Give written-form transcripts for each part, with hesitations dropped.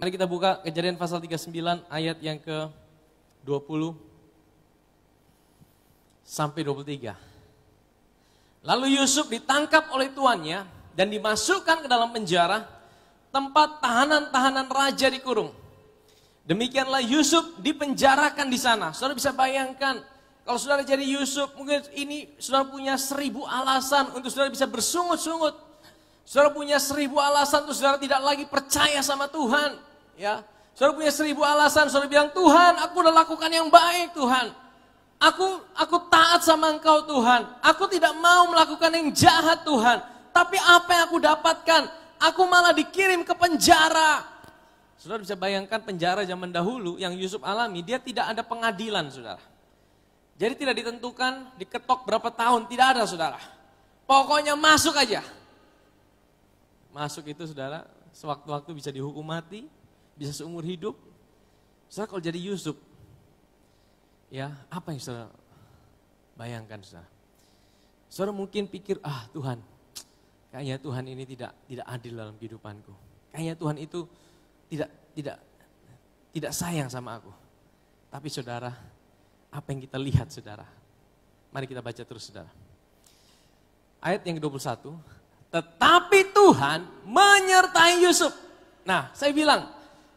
Mari kita buka Kejadian pasal 39 ayat yang ke-20 sampai 23. Lalu Yusuf ditangkap oleh tuannya dan dimasukkan ke dalam penjara, tempat tahanan-tahanan raja dikurung. Demikianlah Yusuf dipenjarakan di sana. Saudara bisa bayangkan, kalau saudara jadi Yusuf, mungkin ini saudara punya 1000 alasan untuk saudara bisa bersungut-sungut. Saudara punya 1000 alasan untuk saudara tidak lagi percaya sama Tuhan. Ya, saudara punya 1000 alasan, saudara bilang, Tuhan, aku udah lakukan yang baik, Tuhan. Aku taat sama Engkau, Tuhan. Aku tidak mau melakukan yang jahat, Tuhan. Tapi apa yang aku dapatkan? Aku malah dikirim ke penjara. Saudara bisa bayangkan penjara zaman dahulu yang Yusuf alami, dia tidak ada pengadilan, saudara. Jadi tidak ditentukan, diketok berapa tahun, tidak ada, saudara. Pokoknya masuk aja. Masuk itu, saudara, sewaktu-waktu bisa dihukum mati, bisa seumur hidup. Saudara kalau jadi Yusuf, ya apa yang saudara bayangkan, saudara? Saudara mungkin pikir, Tuhan, kayaknya Tuhan ini tidak adil dalam kehidupanku. Kayaknya Tuhan itu tidak sayang sama aku. Tapi saudara, apa yang kita lihat, saudara? Mari kita baca terus, saudara. Ayat yang ke-21. Tetapi Tuhan menyertai Yusuf. Nah,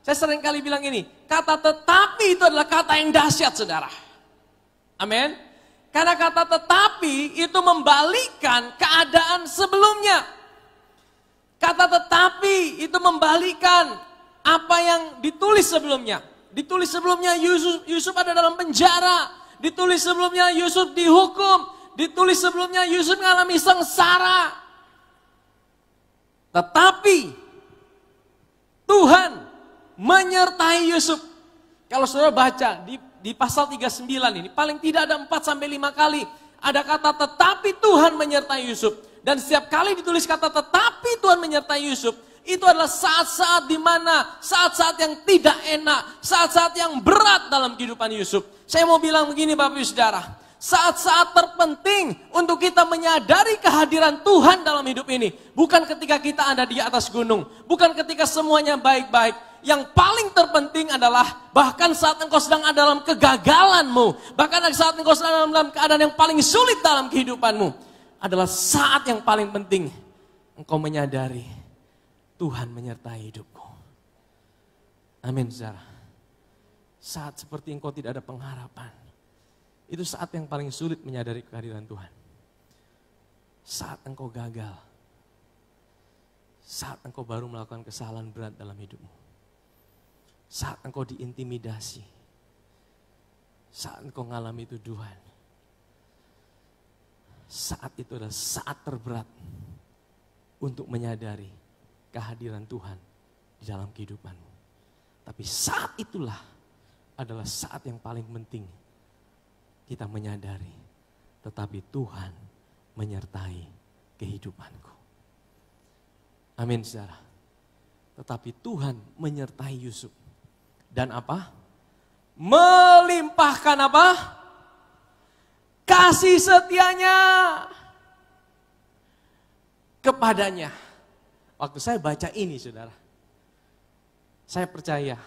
saya sering kali bilang ini, kata tetapi itu adalah kata yang dahsyat, saudara. Amin. Karena kata tetapi itu membalikkan keadaan sebelumnya. Kata tetapi itu membalikkan apa yang ditulis sebelumnya. Ditulis sebelumnya Yusuf ada dalam penjara. Ditulis sebelumnya Yusuf dihukum. Ditulis sebelumnya Yusuf mengalami sengsara. Tetapi Tuhan menyertai Yusuf. Kalau saudara baca di pasal 39 ini, paling tidak ada 4-5 kali ada kata tetapi Tuhan menyertai Yusuf. Dan setiap kali ditulis kata tetapi Tuhan menyertai Yusuf, itu adalah saat-saat di mana, saat-saat yang tidak enak, saat-saat yang berat dalam kehidupan Yusuf. Saya mau bilang begini Bapak Ibu Saudara, saat-saat terpenting untuk kita menyadari kehadiran Tuhan dalam hidup ini. Bukan ketika kita ada di atas gunung, bukan ketika semuanya baik-baik. Yang paling terpenting adalah bahkan saat engkau sedang ada dalam kegagalanmu, bahkan saat engkau sedang dalam keadaan yang paling sulit dalam kehidupanmu, adalah saat yang paling penting engkau menyadari Tuhan menyertai hidupku. Amin, saudara. Saat seperti engkau tidak ada pengharapan, itu saat yang paling sulit menyadari kehadiran Tuhan. Saat engkau gagal, saat engkau baru melakukan kesalahan berat dalam hidupmu. Saat engkau diintimidasi, saat engkau mengalami tuduhan, saat itu adalah saat terberat untuk menyadari kehadiran Tuhan di dalam kehidupanmu. Tapi saat itulah adalah saat yang paling penting kita menyadari, tetapi Tuhan menyertai kehidupanku. Amin, saudara. Tetapi Tuhan menyertai Yusuf. Dan apa? Melimpahkan apa? Kasih setianya kepadanya. Waktu saya baca ini, saudara, saya percaya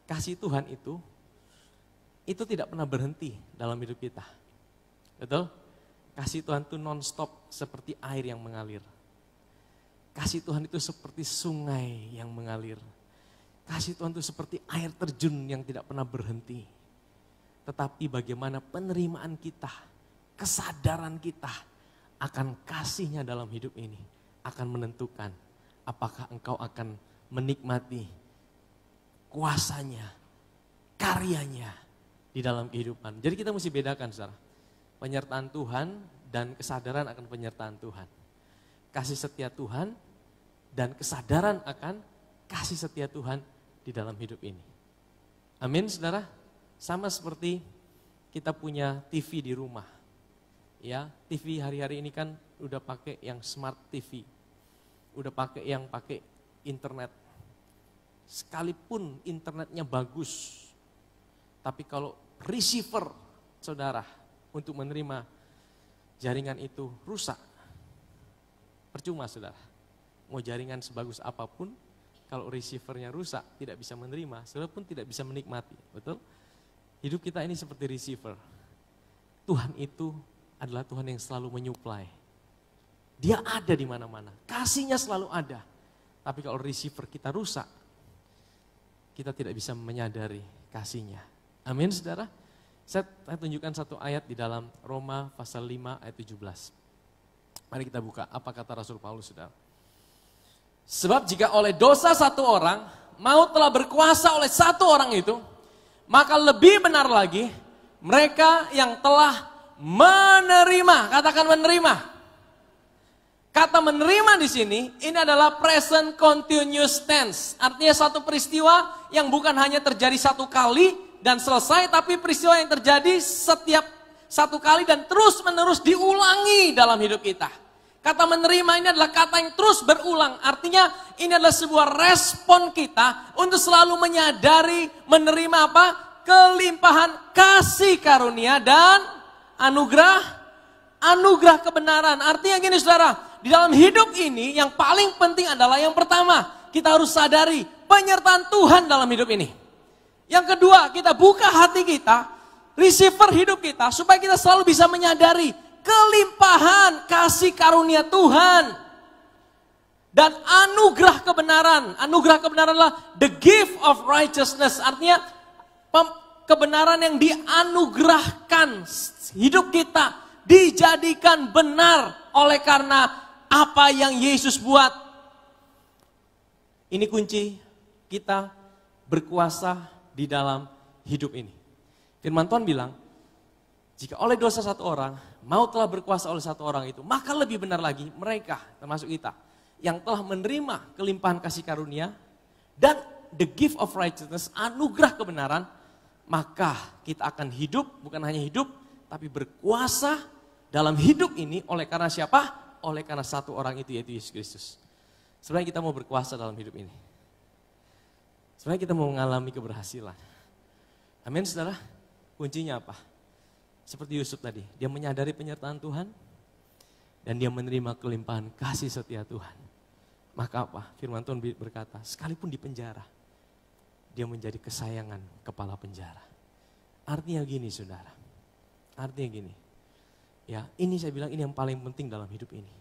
kasih Tuhan itu tidak pernah berhenti dalam hidup kita. Betul? Kasih Tuhan itu non-stop seperti air yang mengalir. Kasih Tuhan itu seperti sungai yang mengalir. Kasih Tuhan itu seperti air terjun yang tidak pernah berhenti. Tetapi bagaimana penerimaan kita, kesadaran kita akan kasih-Nya dalam hidup ini akan menentukan apakah engkau akan menikmati kuasa-Nya, karya-Nya di dalam kehidupan. Jadi kita mesti bedakan, saudara. Penyertaan Tuhan dan kesadaran akan penyertaan Tuhan. Kasih setia Tuhan dan kesadaran akan kasih setia Tuhan di dalam hidup ini. Amin, saudara. Sama seperti kita punya TV di rumah. Ya, TV hari-hari ini kan udah pakai yang smart TV. Udah pakai yang pakai internet. Sekalipun internetnya bagus, tapi kalau receiver saudara untuk menerima jaringan itu rusak, percuma, saudara. Mau jaringan sebagus apapun, Kalau receivernya rusak, tidak bisa menerima, saudara pun tidak bisa menikmati. Betul? Hidup kita ini seperti receiver. Tuhan itu adalah Tuhan yang selalu menyuplai. Dia ada di mana-mana, kasihnya selalu ada. Tapi kalau receiver kita rusak, kita tidak bisa menyadari kasihnya. Amin, saudara. Saya tunjukkan satu ayat di dalam Roma pasal 5 ayat 17. Mari kita buka, apa kata Rasul Paulus, saudara. Sebab jika oleh dosa satu orang, maut telah berkuasa oleh satu orang itu, maka lebih benar lagi mereka yang telah menerima, katakan menerima. Kata menerima di sini, ini adalah present continuous tense. Artinya satu peristiwa yang bukan hanya terjadi satu kali dan selesai, tapi peristiwa yang terjadi setiap satu kali dan terus menerus diulangi dalam hidup kita. Kata menerima ini adalah kata yang terus berulang. Artinya ini adalah sebuah respon kita untuk selalu menyadari, menerima apa? Kelimpahan kasih karunia dan anugerah kebenaran. Artinya gini saudara, di dalam hidup ini yang paling penting adalah yang pertama, kita harus sadari penyertaan Tuhan dalam hidup ini. Yang kedua, kita buka hati kita, receiver hidup kita, supaya kita selalu bisa menyadari kelimpahan kasih karunia Tuhan. Dan anugerah kebenaran. Anugerah kebenaran adalah the gift of righteousness. Artinya kebenaran yang dianugerahkan hidup kita. Dijadikan benar oleh karena apa yang Yesus buat. Ini kunci kita berkuasa di dalam hidup ini. Firman Tuhan bilang, jika oleh dosa satu orang, maut telah berkuasa oleh satu orang itu, maka lebih benar lagi mereka, termasuk kita, yang telah menerima kelimpahan kasih karunia dan the gift of righteousness, anugerah kebenaran, maka kita akan hidup, bukan hanya hidup, tapi berkuasa dalam hidup ini oleh karena siapa? Oleh karena satu orang itu, yaitu Yesus Kristus. Sebenarnya kita mau berkuasa dalam hidup ini. Sebenarnya kita mau mengalami keberhasilan. Amin, saudara. Kuncinya apa? Seperti Yusuf tadi, dia menyadari penyertaan Tuhan dan dia menerima kelimpahan kasih setia Tuhan. Maka apa? Firman Tuhan berkata, sekalipun di penjara, dia menjadi kesayangan kepala penjara. Artinya gini saudara, artinya gini. Ya, ini saya bilang ini yang paling penting dalam hidup ini.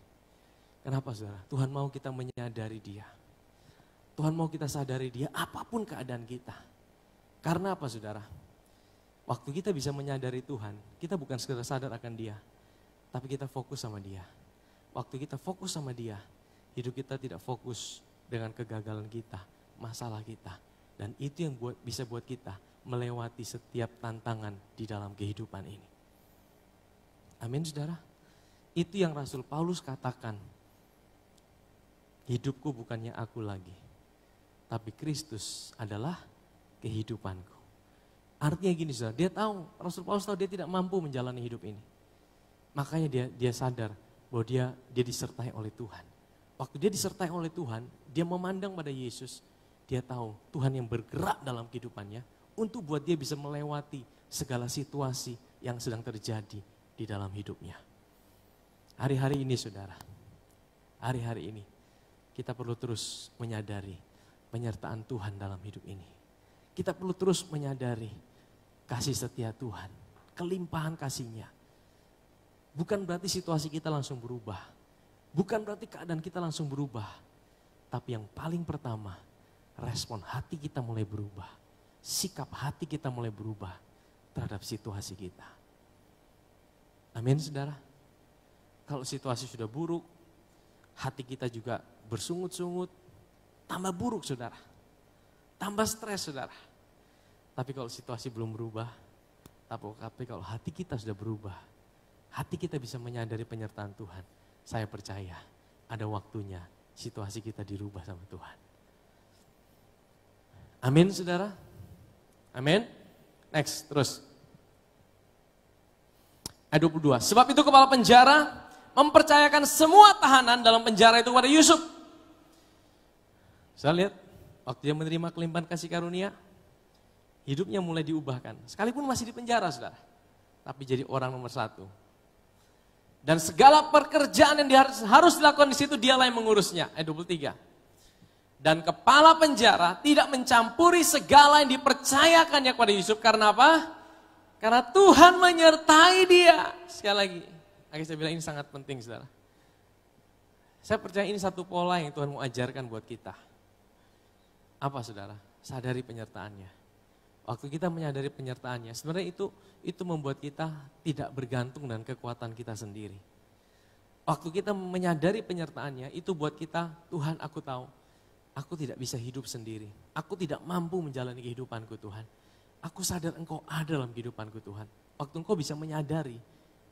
Kenapa saudara? Tuhan mau kita menyadari dia. Tuhan mau kita sadari dia apapun keadaan kita. Karena apa saudara? Waktu kita bisa menyadari Tuhan, kita bukan sekedar sadar akan dia, tapi kita fokus sama dia. Waktu kita fokus sama dia, hidup kita tidak fokus dengan kegagalan kita, masalah kita. Dan itu yang bisa buat kita melewati setiap tantangan di dalam kehidupan ini. Amin saudara. Itu yang Rasul Paulus katakan, hidupku bukannya aku lagi, tapi Kristus adalah kehidupanku. Artinya gini saudara, dia tahu, Rasul Paulus tahu dia tidak mampu menjalani hidup ini. Makanya dia sadar bahwa dia disertai oleh Tuhan. Waktu dia disertai oleh Tuhan, dia memandang pada Yesus. Dia tahu Tuhan yang bergerak dalam kehidupannya untuk buat dia bisa melewati segala situasi yang sedang terjadi di dalam hidupnya. Hari-hari ini saudara, hari-hari ini kita perlu terus menyadari penyertaan Tuhan dalam hidup ini. Kita perlu terus menyadari kasih setia Tuhan, kelimpahan kasih-Nya. Bukan berarti situasi kita langsung berubah. Bukan berarti keadaan kita langsung berubah. Tapi yang paling pertama, respon hati kita mulai berubah. Sikap hati kita mulai berubah terhadap situasi kita. Amin saudara. Kalau situasi sudah buruk, hati kita juga bersungut-sungut, tambah buruk saudara. Tambah stres saudara. Tapi kalau situasi belum berubah, tapi kalau hati kita sudah berubah, hati kita bisa menyadari penyertaan Tuhan. Saya percaya ada waktunya situasi kita dirubah sama Tuhan. Amin saudara. Amin. Next, terus. Ayat 22. Sebab itu kepala penjara mempercayakan semua tahanan dalam penjara itu kepada Yusuf. Saya lihat. Waktu dia menerima kelimpahan kasih karunia, hidupnya mulai diubahkan. Sekalipun masih di penjara, saudara. Tapi jadi orang nomor 1. Dan segala pekerjaan yang harus dilakukan di situ, dialah yang mengurusnya. Ayat 23. Dan kepala penjara tidak mencampuri segala yang dipercayakannya kepada Yusuf. Karena apa? Karena Tuhan menyertai dia. Sekali lagi, saya bilang ini sangat penting, saudara. Saya percaya ini satu pola yang Tuhan mau ajarkan buat kita. Apa, saudara? Sadari penyertaannya. Waktu kita menyadari penyertaannya, sebenarnya itu membuat kita tidak bergantung dengan kekuatan kita sendiri. Waktu kita menyadari penyertaannya, itu buat kita, Tuhan aku tahu, aku tidak bisa hidup sendiri. Aku tidak mampu menjalani kehidupanku Tuhan. Aku sadar Engkau ada dalam kehidupanku Tuhan. Waktu Engkau bisa menyadari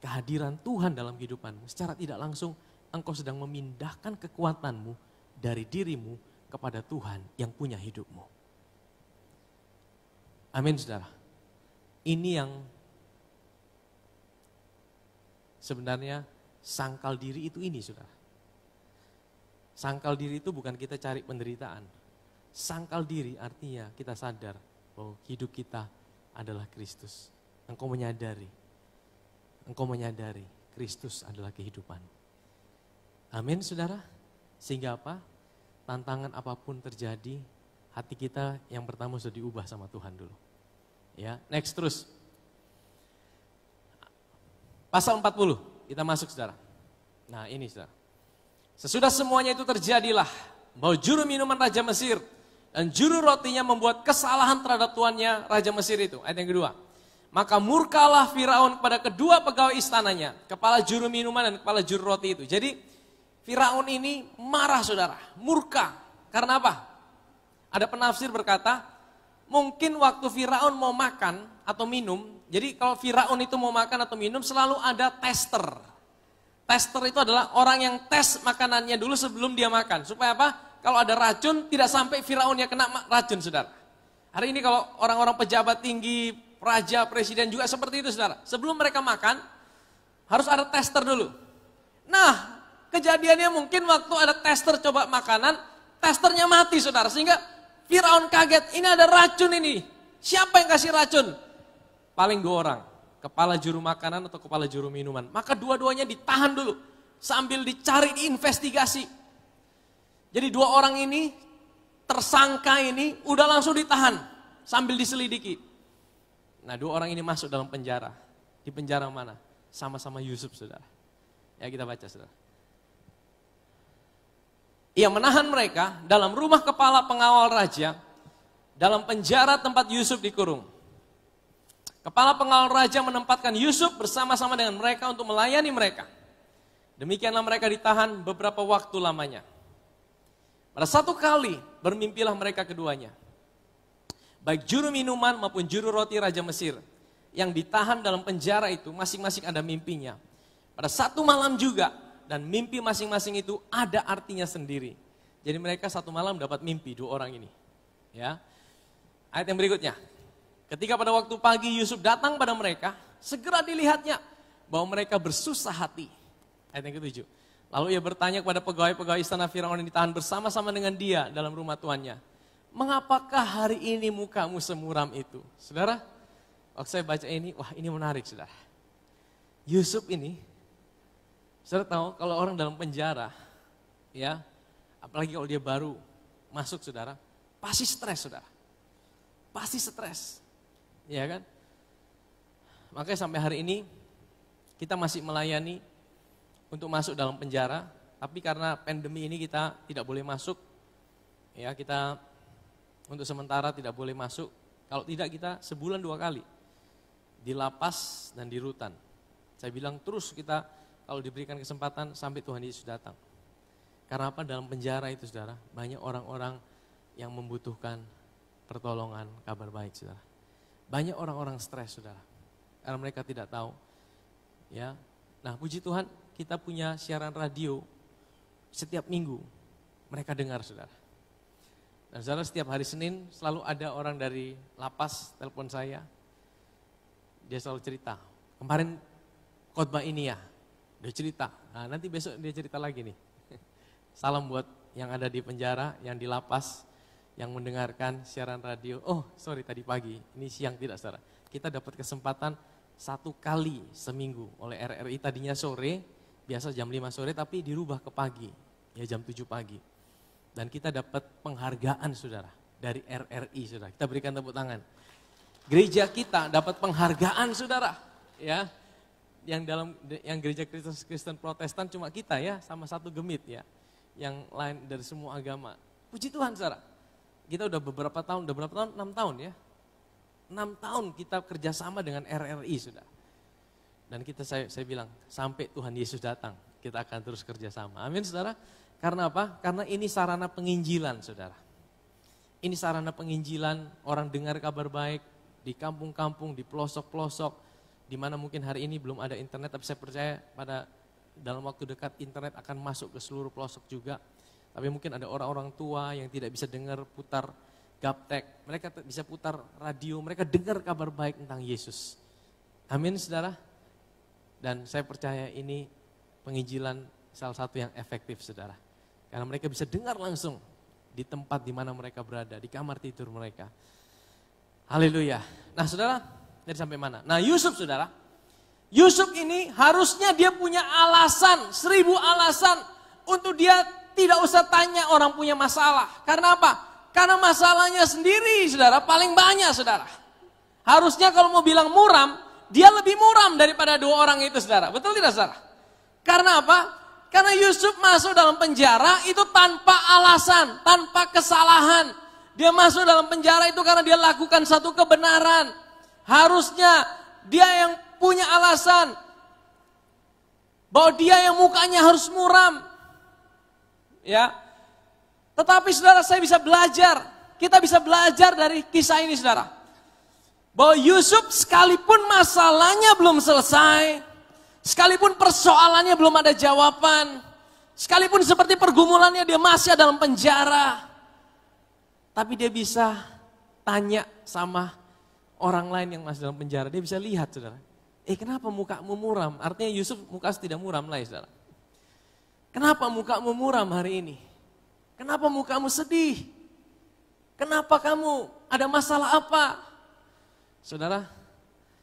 kehadiran Tuhan dalam kehidupanmu, secara tidak langsung Engkau sedang memindahkan kekuatanmu dari dirimu kepada Tuhan yang punya hidupmu. Amin, saudara. Ini yang sebenarnya sangkal diri itu ini, saudara. Sangkal diri itu bukan kita cari penderitaan. Sangkal diri artinya kita sadar bahwa hidup kita adalah Kristus. Engkau menyadari Kristus adalah kehidupan. Amin, saudara. Sehingga apa? Tantangan apapun terjadi, hati kita yang pertama sudah diubah sama Tuhan dulu. Ya, next terus. Pasal 40, kita masuk, saudara. Nah, ini, saudara. Sesudah semuanya itu terjadilah bahwa juru minuman Raja Mesir dan juru rotinya membuat kesalahan terhadap tuannya Raja Mesir itu. Ayat yang kedua. Maka murkalah Firaun kepada kedua pegawai istananya, kepala juru minuman dan kepala juru roti itu. Jadi Firaun ini marah, saudara, murka. Karena apa? Ada penafsir berkata, mungkin waktu Firaun mau makan atau minum, jadi kalau Firaun itu mau makan atau minum selalu ada tester. Tester itu adalah orang yang tes makanannya dulu sebelum dia makan. Supaya apa? Kalau ada racun, tidak sampai Firaunnya kena racun, saudara. Hari ini kalau orang-orang pejabat tinggi, raja, presiden juga seperti itu, saudara. Sebelum mereka makan, harus ada tester dulu. Nah, kejadiannya mungkin waktu ada tester coba makanan, testernya mati, saudara. Sehingga Firaun kaget, ini ada racun ini. Siapa yang kasih racun? Paling 2 orang. Kepala juru makanan atau kepala juru minuman. Maka dua-duanya ditahan dulu. Sambil dicari, diinvestigasi. Jadi 2 orang ini, tersangka ini, udah langsung ditahan. Sambil diselidiki. Nah 2 orang ini masuk dalam penjara. Di penjara mana? Sama-sama Yusuf, saudara. Ya kita baca, saudara. Ia menahan mereka dalam rumah kepala pengawal raja, dalam penjara tempat Yusuf dikurung. Kepala pengawal raja menempatkan Yusuf bersama-sama dengan mereka untuk melayani mereka. Demikianlah mereka ditahan beberapa waktu lamanya. Pada satu kali bermimpilah mereka keduanya. Baik juru minuman maupun juru roti Raja Mesir. Yang ditahan dalam penjara itu masing-masing ada mimpinya. Pada satu malam juga. Dan mimpi masing-masing itu ada artinya sendiri. Jadi mereka satu malam dapat mimpi 2 orang ini. Ya. Ayat yang berikutnya. Ketika pada waktu pagi Yusuf datang pada mereka, segera dilihatnya bahwa mereka bersusah hati. Ayat yang ke-7. Lalu ia bertanya kepada pegawai-pegawai istana Firaun yang ditahan bersama-sama dengan dia dalam rumah tuannya. Mengapakah hari ini mukamu semuram itu? Saudara, waktu saya baca ini, wah ini menarik, saudara. Yusuf ini, saudara tahu kalau orang dalam penjara, ya, apalagi kalau dia baru masuk, saudara, pasti stres, saudara. Pasti stres, ya kan? Makanya sampai hari ini kita masih melayani untuk masuk dalam penjara, tapi karena pandemi ini kita tidak boleh masuk, ya kita untuk sementara tidak boleh masuk. Kalau tidak kita sebulan 2 kali di lapas dan di rutan. Saya bilang terus kita kalau diberikan kesempatan sampai Tuhan Yesus datang. Karena apa? Dalam penjara itu, saudara, banyak orang-orang yang membutuhkan pertolongan, kabar baik, saudara. Banyak orang-orang stres, saudara, karena mereka tidak tahu. Ya, nah puji Tuhan kita punya siaran radio setiap minggu, mereka dengar, saudara. Dan saudara, setiap hari Senin selalu ada orang dari lapas telepon saya, dia selalu cerita, kemarin khotbah ini ya, dia cerita, nah nanti besok dia cerita lagi nih. Salam buat yang ada di penjara, yang di lapas, yang mendengarkan siaran radio. Oh sorry, tadi pagi, ini siang tidak, saudara. Kita dapat kesempatan 1 kali seminggu oleh RRI, tadinya sore, biasa jam 5 sore tapi dirubah ke pagi, ya jam 7 pagi. Dan kita dapat penghargaan saudara dari RRI saudara. Kita berikan tepuk tangan. Gereja kita dapat penghargaan saudara. Ya, yang gereja Kristen Protestan cuma kita ya, sama satu gemit ya. Yang lain dari semua agama. Puji Tuhan saudara. Kita udah berapa tahun? 6 tahun ya. 6 tahun kita kerjasama dengan RRI saudara. Dan saya bilang, sampai Tuhan Yesus datang, kita akan terus kerjasama. Amin saudara. Karena apa? Karena ini sarana penginjilan saudara. Ini sarana penginjilan, orang dengar kabar baik di kampung-kampung, di pelosok-pelosok, di mana mungkin hari ini belum ada internet, tapi saya percaya dalam waktu dekat internet akan masuk ke seluruh pelosok juga. Tapi mungkin ada orang-orang tua yang tidak bisa dengar putar gaptek, mereka bisa putar radio, mereka dengar kabar baik tentang Yesus. Amin saudara. Dan saya percaya ini penginjilan salah satu yang efektif saudara. Karena mereka bisa dengar langsung di tempat di mana mereka berada, di kamar tidur mereka. Haleluya. Nah saudara, dari sampai mana? Nah Yusuf saudara, Yusuf ini harusnya dia punya alasan, 1000 alasan untuk dia tidak usah tanya orang punya masalah. Karena apa? Karena masalahnya sendiri saudara, paling banyak saudara. Harusnya kalau mau bilang muram, dia lebih muram daripada 2 orang itu saudara. Betul tidak saudara? Karena apa? Karena Yusuf masuk dalam penjara itu tanpa alasan, tanpa kesalahan. Dia masuk dalam penjara itu karena dia lakukan satu kebenaran. Harusnya dia yang punya alasan bahwa dia yang mukanya harus muram. Ya. Tetapi saudara, saya bisa belajar. Kita bisa belajar dari kisah ini saudara. Bahwa Yusuf sekalipun masalahnya belum selesai, sekalipun persoalannya belum ada jawaban, sekalipun seperti pergumulannya dia masih dalam penjara, tapi dia bisa tanya sama orang lain yang masih dalam penjara. Dia bisa lihat saudara, kenapa mukamu muram? Artinya Yusuf muka tidak muram lah ya saudara. Kenapa mukamu muram hari ini? Kenapa mukamu sedih? Kenapa kamu ada masalah apa? Saudara,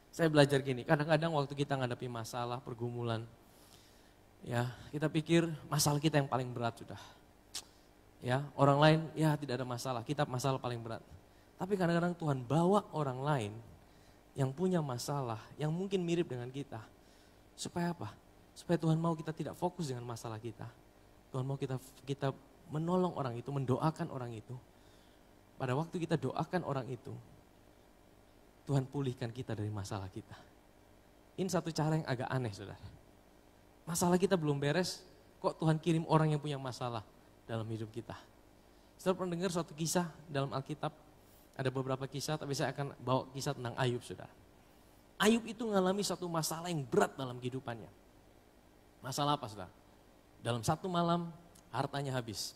saya belajar gini, kadang-kadang waktu kita menghadapi masalah, pergumulan, ya kita pikir masalah kita yang paling berat sudah. Ya, orang lain ya tidak ada masalah, kita masalah paling berat. Tapi kadang-kadang Tuhan bawa orang lain yang punya masalah, yang mungkin mirip dengan kita. Supaya apa? Supaya Tuhan mau kita tidak fokus dengan masalah kita. Tuhan mau kita menolong orang itu, mendoakan orang itu. Pada waktu kita doakan orang itu, Tuhan pulihkan kita dari masalah kita. Ini satu cara yang agak aneh saudara. Masalah kita belum beres, kok Tuhan kirim orang yang punya masalah dalam hidup kita. Saudara pernah dengar suatu kisah dalam Alkitab, ada beberapa kisah, tapi saya akan bawa kisah tentang Ayub saudara. Ayub itu mengalami satu masalah yang berat dalam kehidupannya. Masalah apa saudara? Dalam satu malam hartanya habis.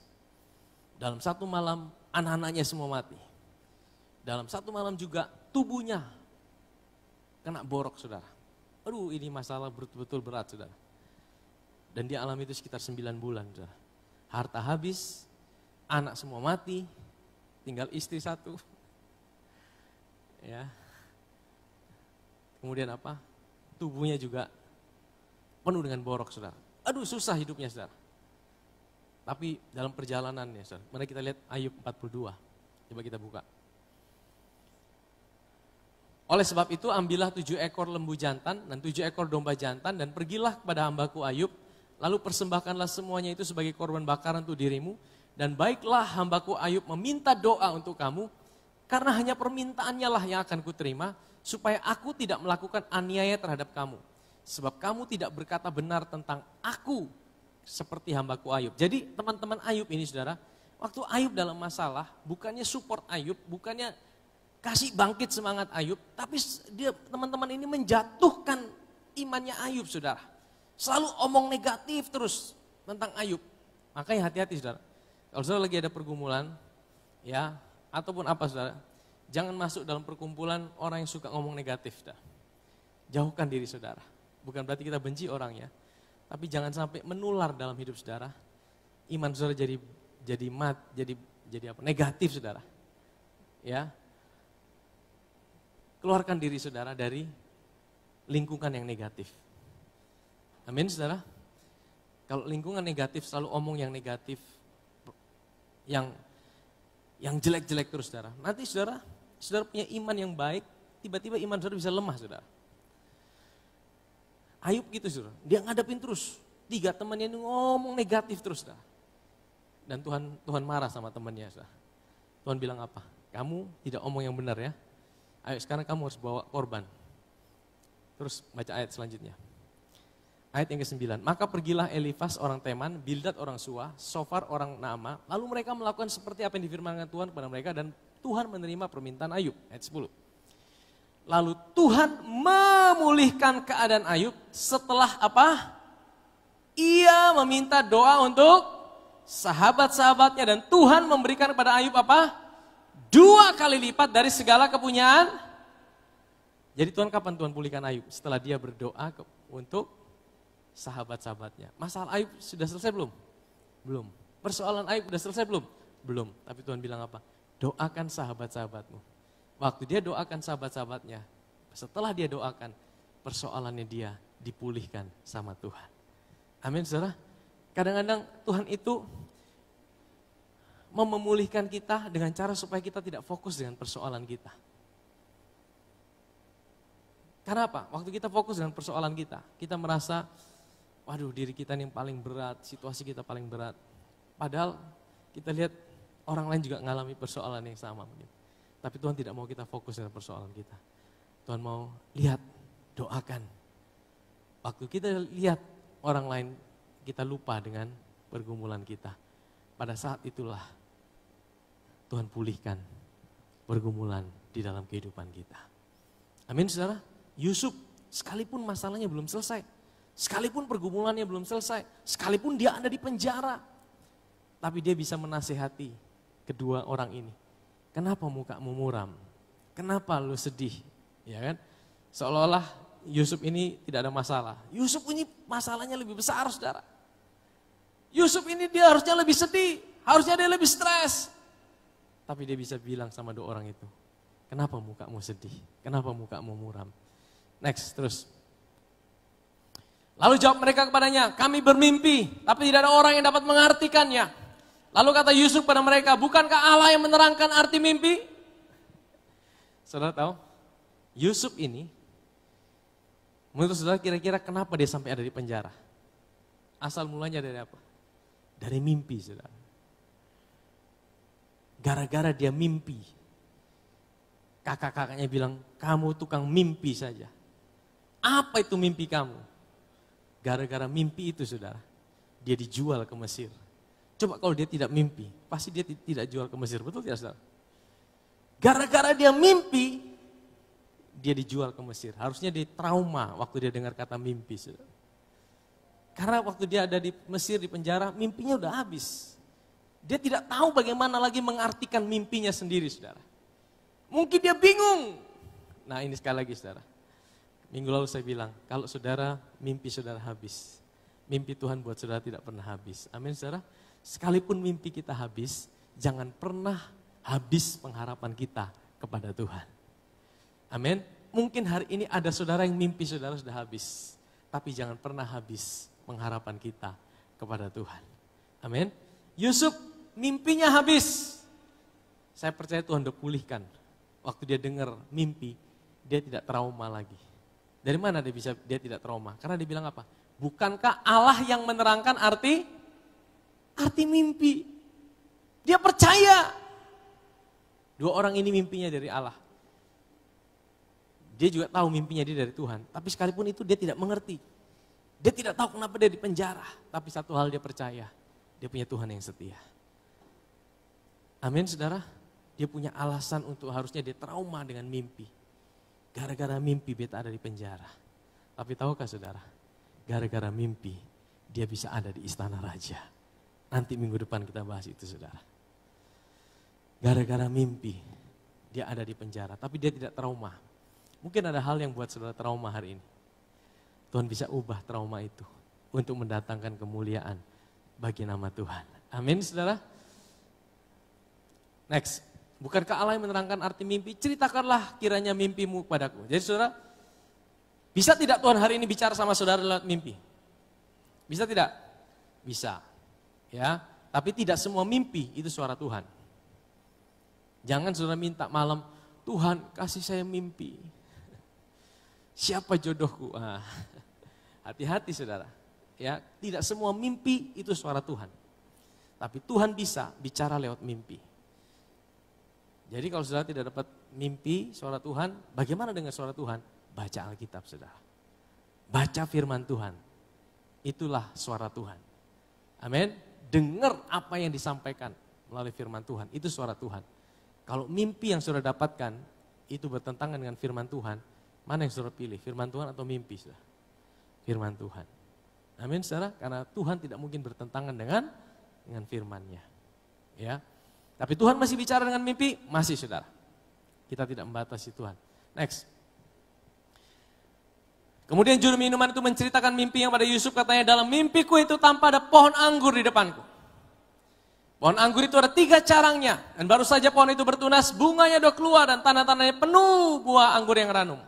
Dalam satu malam anak-anaknya semua mati. Dalam satu malam juga tubuhnya kena borok saudara. Aduh ini masalah betul-betul berat saudara. Dan dia alami itu sekitar 9 bulan saudara. Harta habis, anak semua mati, tinggal istri satu. Ya. Kemudian apa? Tubuhnya juga penuh dengan borok saudara. Aduh susah hidupnya saudara. Tapi dalam perjalanannya saudara, mari kita lihat Ayub 42. Coba kita buka. Oleh sebab itu ambillah 7 ekor lembu jantan dan 7 ekor domba jantan dan pergilah kepada hambaku Ayub. Lalu persembahkanlah semuanya itu sebagai korban bakaran untuk dirimu. Dan baiklah hambaku Ayub meminta doa untuk kamu. Karena hanya permintaannya lah yang akan kuterima. Supaya aku tidak melakukan aniaya terhadap kamu. Sebab kamu tidak berkata benar tentang aku seperti hambaku Ayub. Jadi teman-teman Ayub ini saudara. Waktu Ayub dalam masalah bukannya support Ayub, bukannya kasih bangkit semangat Ayub, tapi dia teman-teman ini menjatuhkan imannya Ayub saudara. Selalu omong negatif terus tentang Ayub. Makanya hati-hati saudara. Kalau saudara lagi ada pergumulan, ya ataupun apa saudara, jangan masuk dalam perkumpulan orang yang suka ngomong negatif. Saudara. Jauhkan diri saudara. Bukan berarti kita benci orangnya, tapi jangan sampai menular dalam hidup saudara. Iman saudara jadi apa? Negatif saudara. Ya. Keluarkan diri saudara dari lingkungan yang negatif. Amin saudara. Kalau lingkungan negatif selalu omong yang negatif, yang jelek-jelek terus saudara. Nanti saudara punya iman yang baik, tiba-tiba iman saudara bisa lemah saudara. Ayub gitu saudara, dia ngadepin terus. 3 temannya ini ngomong negatif terus saudara. Dan Tuhan marah sama temannya saudara. Tuhan bilang apa? Kamu tidak omong yang benar ya. Ayo sekarang kamu harus bawa korban. Terus baca ayat selanjutnya. Ayat yang ke-9, maka pergilah Elifas orang Teman, Bildad orang Suah, Sofar orang Naama, lalu mereka melakukan seperti apa yang difirmankan Tuhan kepada mereka dan Tuhan menerima permintaan Ayub. Ayat 10. Lalu Tuhan memulihkan keadaan Ayub setelah apa? Ia meminta doa untuk sahabat-sahabatnya dan Tuhan memberikan kepada Ayub apa? 2 kali lipat dari segala kepunyaan. Jadi Tuhan kapan Tuhan pulihkan Ayub? Setelah dia berdoa untuk sahabat-sahabatnya. Masalah Ayub sudah selesai belum? Belum. Persoalan Ayub sudah selesai belum? Belum. Tapi Tuhan bilang apa? Doakan sahabat-sahabatmu. Waktu dia doakan sahabat-sahabatnya, setelah dia doakan, persoalannya dia dipulihkan sama Tuhan. Amin saudara. Kadang-kadang Tuhan itu mau memulihkan kita dengan cara supaya kita tidak fokus dengan persoalan kita. Karena apa? Waktu kita fokus dengan persoalan kita merasa, waduh diri kita yang paling berat, situasi kita paling berat. Padahal kita lihat orang lain juga mengalami persoalan yang sama. Tapi Tuhan tidak mau kita fokus dengan persoalan kita. Tuhan mau lihat, doakan. Waktu kita lihat orang lain, kita lupa dengan pergumulan kita. Pada saat itulah Tuhan pulihkan pergumulan di dalam kehidupan kita. Amin saudara. Yusuf sekalipun masalahnya belum selesai, sekalipun pergumulannya belum selesai, sekalipun dia ada di penjara, tapi dia bisa menasehati kedua orang ini. Kenapa mukamu muram? Kenapa lu sedih? Ya kan? Seolah-olah Yusuf ini tidak ada masalah. Yusuf ini masalahnya lebih besar saudara. Yusuf ini dia harusnya lebih sedih, harusnya dia lebih stres. Tapi dia bisa bilang sama 2 orang itu, kenapa mukamu sedih? Kenapa mukamu muram? Next, terus. Lalu jawab mereka kepadanya, kami bermimpi, tapi tidak ada orang yang dapat mengartikannya. Lalu kata Yusuf pada mereka, bukankah Allah yang menerangkan arti mimpi? Saudara tahu, Yusuf ini, menurut saudara kira-kira kenapa dia sampai ada di penjara? Asal mulanya dari apa? Dari mimpi saudara. Gara-gara dia mimpi, kakak-kakaknya bilang, kamu tukang mimpi saja. Apa itu mimpi kamu? Gara-gara mimpi itu saudara, dia dijual ke Mesir. Coba kalau dia tidak mimpi, pasti dia tidak jual ke Mesir, betul tidak saudara? Gara-gara dia mimpi, dia dijual ke Mesir. Harusnya dia trauma waktu dia dengar kata mimpi saudara. Karena waktu dia ada di Mesir di penjara, mimpinya udah habis. Dia tidak tahu bagaimana lagi mengartikan mimpinya sendiri saudara. Mungkin dia bingung. Nah ini sekali lagi saudara. Minggu lalu saya bilang, kalau saudara mimpi saudara habis, mimpi Tuhan buat saudara tidak pernah habis. Amin saudara. Sekalipun mimpi kita habis, jangan pernah habis pengharapan kita kepada Tuhan. Amin. Mungkin hari ini ada saudara yang mimpi saudara sudah habis, tapi jangan pernah habis pengharapan kita kepada Tuhan. Amin. Yusuf mimpinya habis. Saya percaya Tuhan udah pulihkan. Waktu dia dengar mimpi, dia tidak trauma lagi. Dari mana dia tidak trauma? Karena dia bilang apa? Bukankah Allah yang menerangkan arti mimpi? Dia percaya. 2 orang ini mimpinya dari Allah. Dia juga tahu mimpinya dia dari Tuhan. Tapi sekalipun itu dia tidak mengerti. Dia tidak tahu kenapa dia di penjara. Tapi satu hal dia percaya. Dia punya Tuhan yang setia. Amin saudara. Dia punya alasan untuk harusnya dia trauma dengan mimpi. Gara-gara mimpi beta ada di penjara. Tapi tahukah saudara, gara-gara mimpi dia bisa ada di istana raja. Nanti minggu depan kita bahas itu saudara. Gara-gara mimpi dia ada di penjara, tapi dia tidak trauma. Mungkin ada hal yang buat saudara trauma hari ini. Tuhan bisa ubah trauma itu untuk mendatangkan kemuliaan bagi nama Tuhan. Amin saudara. Next. Bukankah Allah yang menerangkan arti mimpi? Ceritakanlah kiranya mimpimu padaku. Jadi saudara, bisa tidak Tuhan hari ini bicara sama saudara lewat mimpi? Bisa tidak? Bisa. Ya, Tapi tidak semua mimpi itu suara Tuhan. Jangan saudara minta malam, Tuhan kasih saya mimpi. Siapa jodohku? Hati-hati saudara. Ya, tidak semua mimpi itu suara Tuhan. Tapi Tuhan bisa bicara lewat mimpi. Jadi kalau saudara tidak dapat mimpi suara Tuhan, bagaimana dengan suara Tuhan? Baca Alkitab saudara. Baca firman Tuhan. Itulah suara Tuhan. Amin. Dengar apa yang disampaikan melalui firman Tuhan. Itu suara Tuhan. Kalau mimpi yang saudara dapatkan itu bertentangan dengan firman Tuhan, mana yang saudara pilih? Firman Tuhan atau mimpi saudara? Firman Tuhan. Amin saudara. Karena Tuhan tidak mungkin bertentangan dengan firman-Nya. Ya. Tapi Tuhan masih bicara dengan mimpi? Masih saudara. Kita tidak membatasi Tuhan. Next. Kemudian juru minuman itu menceritakan mimpi yang pada Yusuf, katanya, dalam mimpiku itu tanpa ada pohon anggur di depanku. Pohon anggur itu ada 3 carangnya, dan baru saja pohon itu bertunas, bunganya sudah keluar dan tanah-tanahnya penuh buah anggur yang ranum.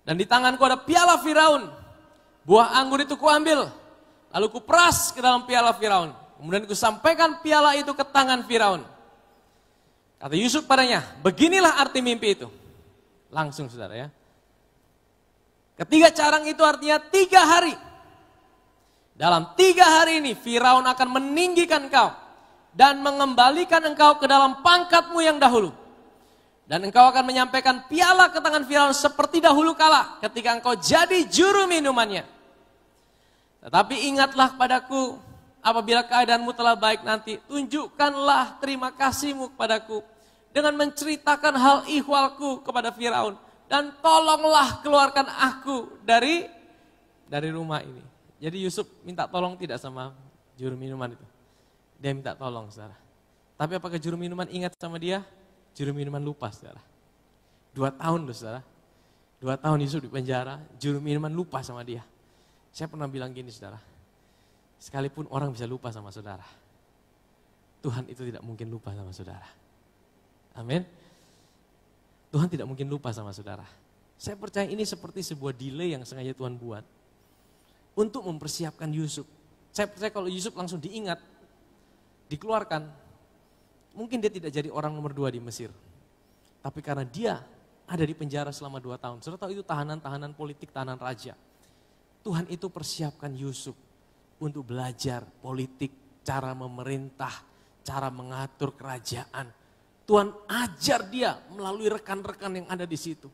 Dan di tanganku ada piala Firaun, buah anggur itu kuambil, lalu kuperas ke dalam piala Firaun. Kemudian kusampaikan piala itu ke tangan Firaun. Kata Yusuf padanya, beginilah arti mimpi itu. Langsung saudara ya. Ketiga carang itu artinya 3 hari. Dalam 3 hari ini Firaun akan meninggikan engkau dan mengembalikan engkau ke dalam pangkatmu yang dahulu. Dan engkau akan menyampaikan piala ke tangan Firaun seperti dahulu kala ketika engkau jadi juru minumannya. Tetapi ingatlah padaku, apabila keadaanmu telah baik nanti, tunjukkanlah terima kasihmu kepadaku dengan menceritakan hal ihwalku kepada Firaun. Dan tolonglah keluarkan aku dari rumah ini. Jadi Yusuf minta tolong tidak sama juru minuman itu. Dia minta tolong saudara. Tapi apakah juru minuman ingat sama dia? Juru minuman lupa saudara. 2 tahun loh saudara. 2 tahun Yusuf di penjara, juru minuman lupa sama dia. Saya pernah bilang gini saudara. Sekalipun orang bisa lupa sama saudara, Tuhan itu tidak mungkin lupa sama saudara. Amin. Tuhan tidak mungkin lupa sama saudara. Saya percaya ini seperti sebuah delay yang sengaja Tuhan buat untuk mempersiapkan Yusuf. Saya percaya kalau Yusuf langsung diingat, dikeluarkan, mungkin dia tidak jadi orang nomor 2 di Mesir. Tapi karena dia ada di penjara selama 2 tahun. Saudara tahu itu tahanan politik, tahanan raja. Tuhan itu persiapkan Yusuf untuk belajar politik, cara memerintah, cara mengatur kerajaan. Tuhan ajar dia melalui rekan-rekan yang ada di situ.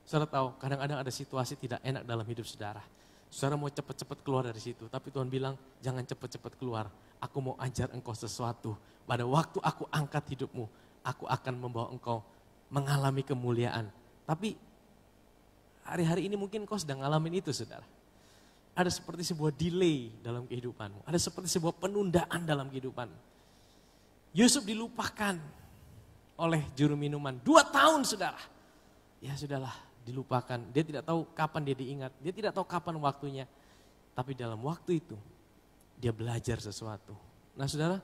Saudara tahu, kadang-kadang ada situasi tidak enak dalam hidup saudara. Saudara mau cepat-cepat keluar dari situ, tapi Tuhan bilang, jangan cepat-cepat keluar. Aku mau ajar engkau sesuatu. Pada waktu aku angkat hidupmu, aku akan membawa engkau mengalami kemuliaan. Tapi hari-hari ini mungkin engkau sedang ngalamin itu saudara. Ada seperti sebuah delay dalam kehidupanmu. Ada seperti sebuah penundaan dalam kehidupanmu. Yusuf dilupakan oleh juru minuman 2 tahun saudara. Ya sudahlah, dilupakan. Dia tidak tahu kapan dia diingat. Dia tidak tahu kapan waktunya. Tapi dalam waktu itu, dia belajar sesuatu. Nah saudara,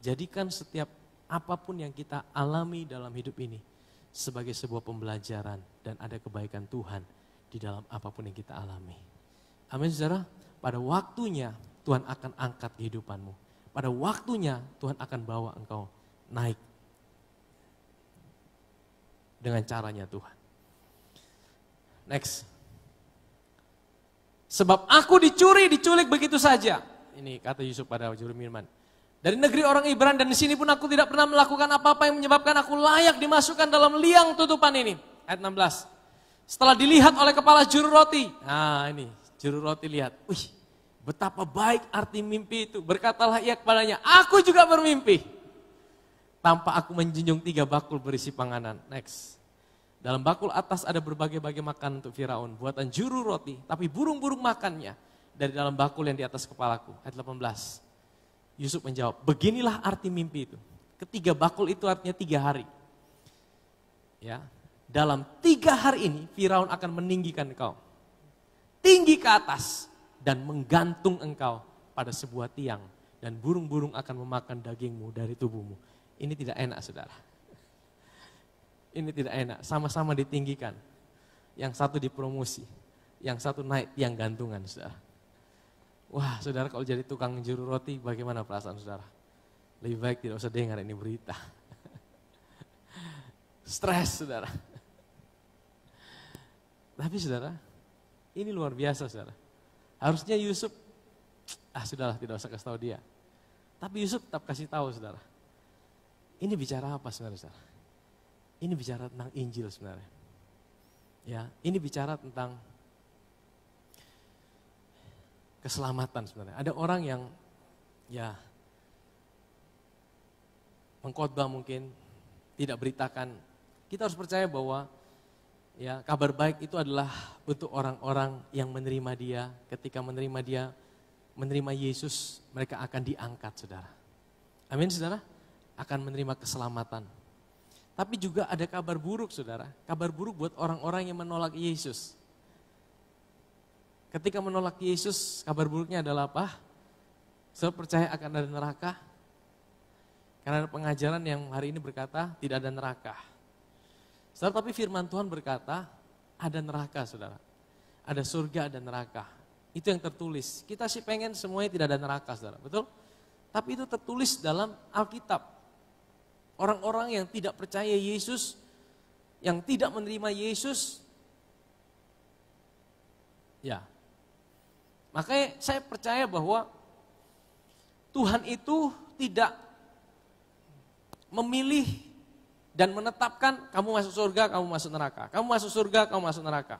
jadikan setiap apapun yang kita alami dalam hidup ini sebagai sebuah pembelajaran dan ada kebaikan Tuhan di dalam apapun yang kita alami. Amin saudara, pada waktunya Tuhan akan angkat kehidupanmu. Pada waktunya Tuhan akan bawa engkau naik dengan caranya Tuhan. Next. Sebab aku diculik begitu saja. Ini kata Yusuf pada juru minuman. Dari negeri orang Ibrani dan di sini pun aku tidak pernah melakukan apa-apa yang menyebabkan aku layak dimasukkan dalam liang tutupan ini. Ayat 16. Setelah dilihat oleh kepala juru roti. Nah ini, juru roti lihat. Wih, betapa baik arti mimpi itu. Berkatalah ia kepadanya, aku juga bermimpi. Tanpa aku menjunjung 3 bakul berisi panganan. Next. Dalam bakul atas ada berbagai-bagai makanan untuk Firaun, buatan juru roti, tapi burung-burung makannya dari dalam bakul yang di atas kepalaku. Ayat 18. Yusuf menjawab, beginilah arti mimpi itu. Ketiga bakul itu artinya 3 hari. Ya, dalam 3 hari ini Firaun akan meninggikan engkau. Tinggi ke atas dan menggantung engkau pada sebuah tiang. Dan burung-burung akan memakan dagingmu dari tubuhmu. Ini tidak enak saudara. Ini tidak enak, sama-sama ditinggikan. Yang satu dipromosi, yang satu naik tiang gantungan saudara. Wah saudara, kalau jadi tukang juru roti bagaimana perasaan saudara? Lebih baik tidak usah dengar ini berita. Stres saudara. Tapi saudara, ini luar biasa saudara. Harusnya Yusuf, sudahlah tidak usah kasih tahu dia. Tapi Yusuf tetap kasih tahu saudara. Ini bicara apa sebenarnya saudara? Ini bicara tentang Injil sebenarnya. Ya, ini bicara tentang keselamatan sebenarnya. Ada orang yang ya mengkhotbah mungkin tidak beritakan. Kita harus percaya bahwa ya kabar baik itu adalah untuk orang-orang yang menerima dia. Ketika menerima Yesus, mereka akan diangkat saudara. Amin saudara, akan menerima keselamatan. Tapi juga ada kabar buruk saudara, kabar buruk buat orang-orang yang menolak Yesus. Ketika menolak Yesus, kabar buruknya adalah apa? Saya percaya akan ada neraka. Karena ada pengajaran yang hari ini berkata tidak ada neraka. Saudara, tapi firman Tuhan berkata ada neraka saudara. Ada surga, ada neraka. Itu yang tertulis. Kita sih pengen semuanya tidak ada neraka saudara, betul? Tapi itu tertulis dalam Alkitab. Orang-orang yang tidak percaya Yesus, yang tidak menerima Yesus, ya. Makanya saya percaya bahwa Tuhan itu tidak memilih dan menetapkan kamu masuk surga, kamu masuk neraka. Kamu masuk surga, kamu masuk neraka.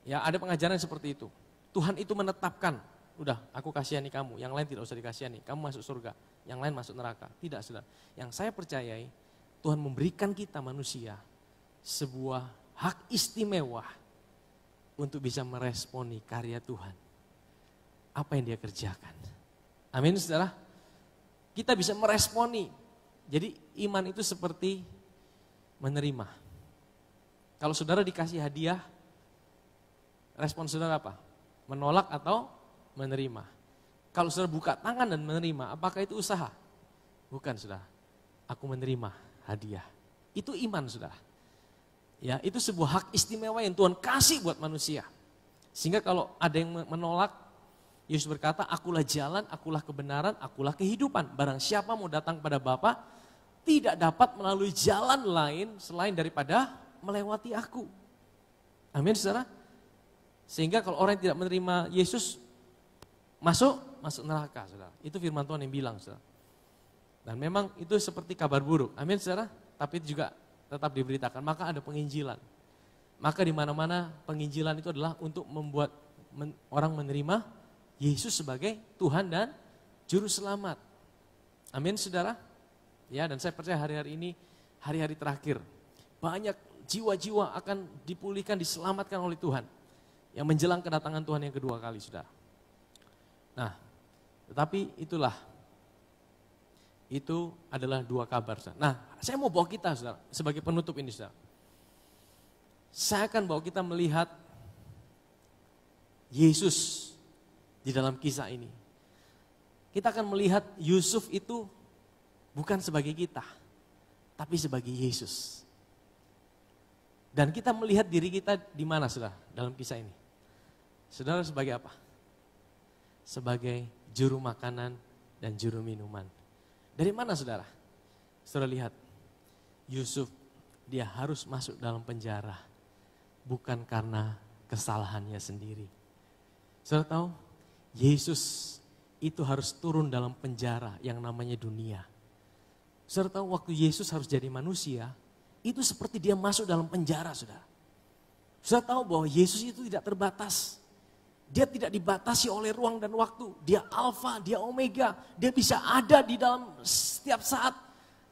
Ya, ada pengajaran seperti itu. Tuhan itu menetapkan, udah aku kasihani kamu, yang lain tidak usah dikasihani. Kamu masuk surga, yang lain masuk neraka. Tidak, saudara. Yang saya percayai, Tuhan memberikan kita manusia sebuah hak istimewa untuk bisa meresponi karya Tuhan. Apa yang dia kerjakan. Amin saudara. Kita bisa meresponi. Jadi iman itu seperti menerima. Kalau saudara dikasih hadiah, respon saudara apa? Menolak atau menerima? Kalau saudara buka tangan dan menerima, apakah itu usaha? Bukan saudara. Aku menerima hadiah. Itu iman saudara. Ya, itu sebuah hak istimewa yang Tuhan kasih buat manusia. Sehingga kalau ada yang menolak, Yesus berkata, akulah jalan, akulah kebenaran, akulah kehidupan. Barang siapa mau datang kepada Bapa, tidak dapat melalui jalan lain selain daripada melewati aku. Amin saudara. Sehingga kalau orang yang tidak menerima Yesus, masuk neraka saudara. Itu firman Tuhan yang bilang saudara. Dan memang itu seperti kabar buruk. Amin saudara. Tapi itu juga tetap diberitakan. Maka ada penginjilan. Maka di mana-mana penginjilan itu adalah untuk membuat orang menerima Yesus sebagai Tuhan dan Juru Selamat. Amin saudara. Ya, dan saya percaya hari-hari ini, hari-hari terakhir, banyak jiwa-jiwa akan dipulihkan, diselamatkan oleh Tuhan. Yang menjelang kedatangan Tuhan yang kedua kali saudara. Nah, tetapi itulah, itu adalah dua kabar saudara. Nah, saya mau bawa kita saudara, sebagai penutup ini saudara. Saya akan bawa kita melihat Yesus di dalam kisah ini. Kita akan melihat Yusuf itu bukan sebagai kita, tapi sebagai Yesus. Dan kita melihat diri kita di mana saudara dalam kisah ini. Saudara sebagai apa? Sebagai juru makanan dan juru minuman. Dari mana saudara? Saudara lihat, Yusuf dia harus masuk dalam penjara. Bukan karena kesalahannya sendiri. Saudara tahu? Yesus itu harus turun dalam penjara yang namanya dunia. Saudara tahu waktu Yesus harus jadi manusia, itu seperti dia masuk dalam penjara saudara. Saudara tahu bahwa Yesus itu tidak terbatas. Dia tidak dibatasi oleh ruang dan waktu. Dia Alfa, dia Omega, dia bisa ada di dalam setiap saat.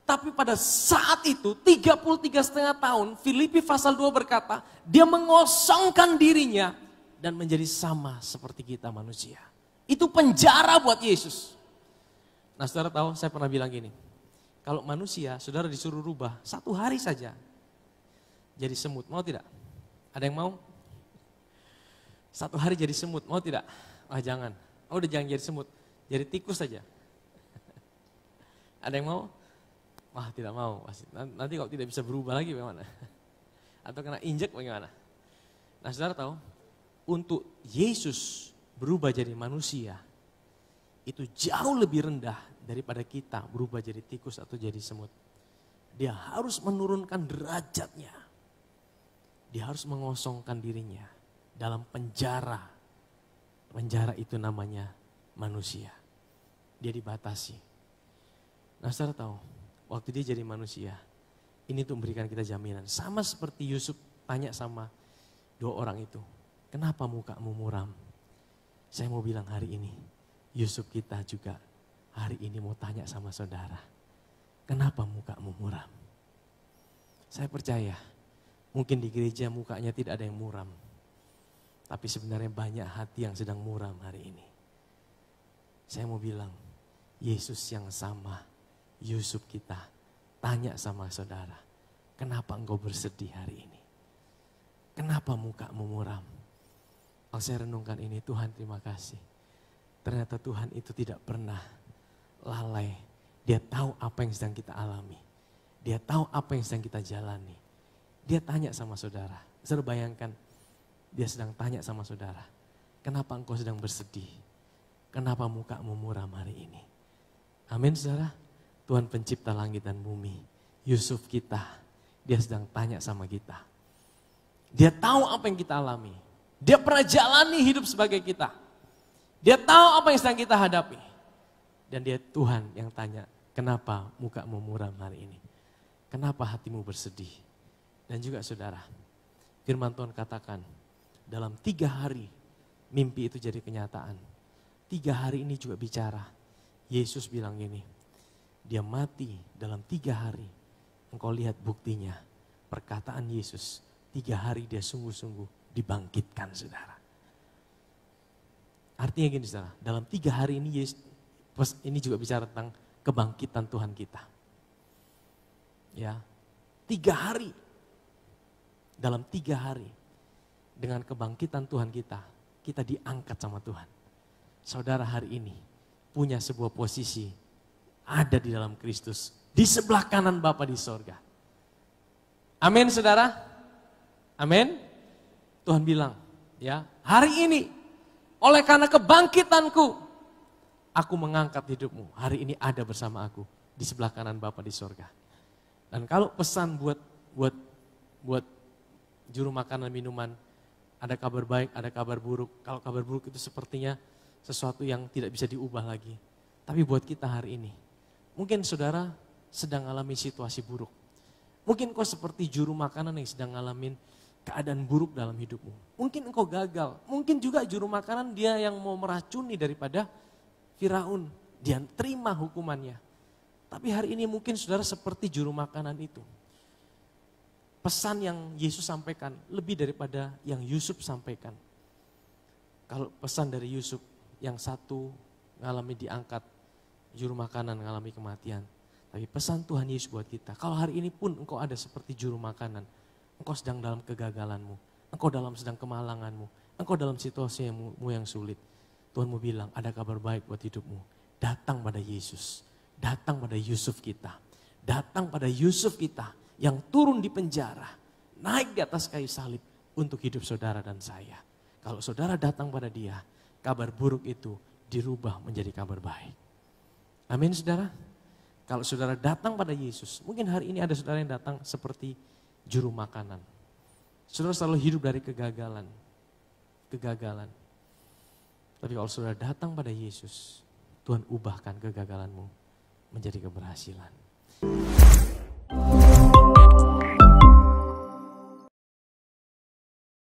Tapi pada saat itu 33,5 tahun, Filipi pasal 2 berkata, dia mengosongkan dirinya dan menjadi sama seperti kita manusia. Itu penjara buat Yesus. Nah saudara tahu, saya pernah bilang gini, kalau manusia saudara disuruh rubah 1 hari saja jadi semut, mau tidak? Ada yang mau? 1 hari jadi semut, mau tidak? Wah jangan, udah jangan jadi semut, jadi tikus saja. Ada yang mau? Wah tidak mau, nanti kalau tidak bisa berubah lagi bagaimana? Atau kena injek bagaimana? Nah saudara tahu, untuk Yesus berubah jadi manusia itu jauh lebih rendah daripada kita berubah jadi tikus atau jadi semut. Dia harus menurunkan derajatnya. Dia harus mengosongkan dirinya dalam penjara. Penjara itu namanya manusia. Dia dibatasi. Nah, saudara tahu, waktu dia jadi manusia, ini tuh memberikan kita jaminan. Sama seperti Yusuf tanya sama dua orang itu, kenapa mukamu muram? Saya mau bilang hari ini, Yusuf kita juga hari ini mau tanya sama saudara, kenapa mukamu muram? Saya percaya, mungkin di gereja mukanya tidak ada yang muram. Tapi sebenarnya banyak hati yang sedang muram hari ini. Saya mau bilang, Yesus yang sama, Yusuf kita, tanya sama saudara, kenapa engkau bersedih hari ini? Kenapa mukamu muram? Kalau saya renungkan ini, Tuhan terima kasih. Ternyata Tuhan itu tidak pernah lalai. Dia tahu apa yang sedang kita alami. Dia tahu apa yang sedang kita jalani. Dia tanya sama saudara. Saudara bayangkan, dia sedang tanya sama saudara, kenapa engkau sedang bersedih? Kenapa mukamu muram hari ini? Amin saudara. Tuhan pencipta langit dan bumi. Yusuf kita, dia sedang tanya sama kita. Dia tahu apa yang kita alami. Dia pernah jalani hidup sebagai kita. Dia tahu apa yang sedang kita hadapi. Dan dia Tuhan yang tanya, kenapa mukamu muram hari ini? Kenapa hatimu bersedih? Dan juga saudara, firman Tuhan katakan, dalam 3 hari mimpi itu jadi kenyataan. 3 hari ini juga bicara. Yesus bilang gini, dia mati dalam 3 hari. Engkau lihat buktinya. Perkataan Yesus, 3 hari dia sungguh-sungguh dibangkitkan saudara. Artinya gini saudara, dalam 3 hari ini Yesus, ini juga bicara tentang kebangkitan Tuhan kita. Ya, 3 hari. Dalam 3 hari. Dengan kebangkitan Tuhan kita diangkat sama Tuhan. Saudara hari ini punya sebuah posisi ada di dalam Kristus. Di sebelah kanan Bapa di sorga. Amin saudara. Amin. Tuhan bilang ya, hari ini oleh karena kebangkitanku, aku mengangkat hidupmu. Hari ini ada bersama aku di sebelah kanan Bapa di sorga. Dan kalau pesan buat juru makanan minuman, ada kabar baik, ada kabar buruk. Kalau kabar buruk itu sepertinya sesuatu yang tidak bisa diubah lagi. Tapi buat kita hari ini, mungkin saudara sedang alami situasi buruk. Mungkin kau seperti juru makanan yang sedang ngalamin keadaan buruk dalam hidupmu. Mungkin engkau gagal. Mungkin juga juru makanan dia yang mau meracuni daripada Firaun. Dia terima hukumannya. Tapi hari ini mungkin saudara seperti juru makanan itu. Pesan yang Yesus sampaikan lebih daripada yang Yusuf sampaikan. Kalau pesan dari Yusuf yang satu ngalami diangkat, juru makanan ngalami kematian. Tapi pesan Tuhan Yesus buat kita, kalau hari ini pun engkau ada seperti juru makanan, engkau sedang dalam kegagalanmu, engkau sedang kemalanganmu, engkau dalam situasimu yang sulit. Tuhan mau bilang ada kabar baik buat hidupmu. Datang pada Yesus, datang pada Yusuf kita, datang pada Yusuf kita yang turun di penjara, naik di atas kayu salib untuk hidup saudara dan saya. Kalau saudara datang pada dia, kabar buruk itu dirubah menjadi kabar baik. Amin saudara. Kalau saudara datang pada Yesus, mungkin hari ini ada saudara yang datang seperti juru makanan. Saudara selalu hidup dari kegagalan. Tapi kalau saudara datang pada Yesus, Tuhan ubahkan kegagalanmu menjadi keberhasilan.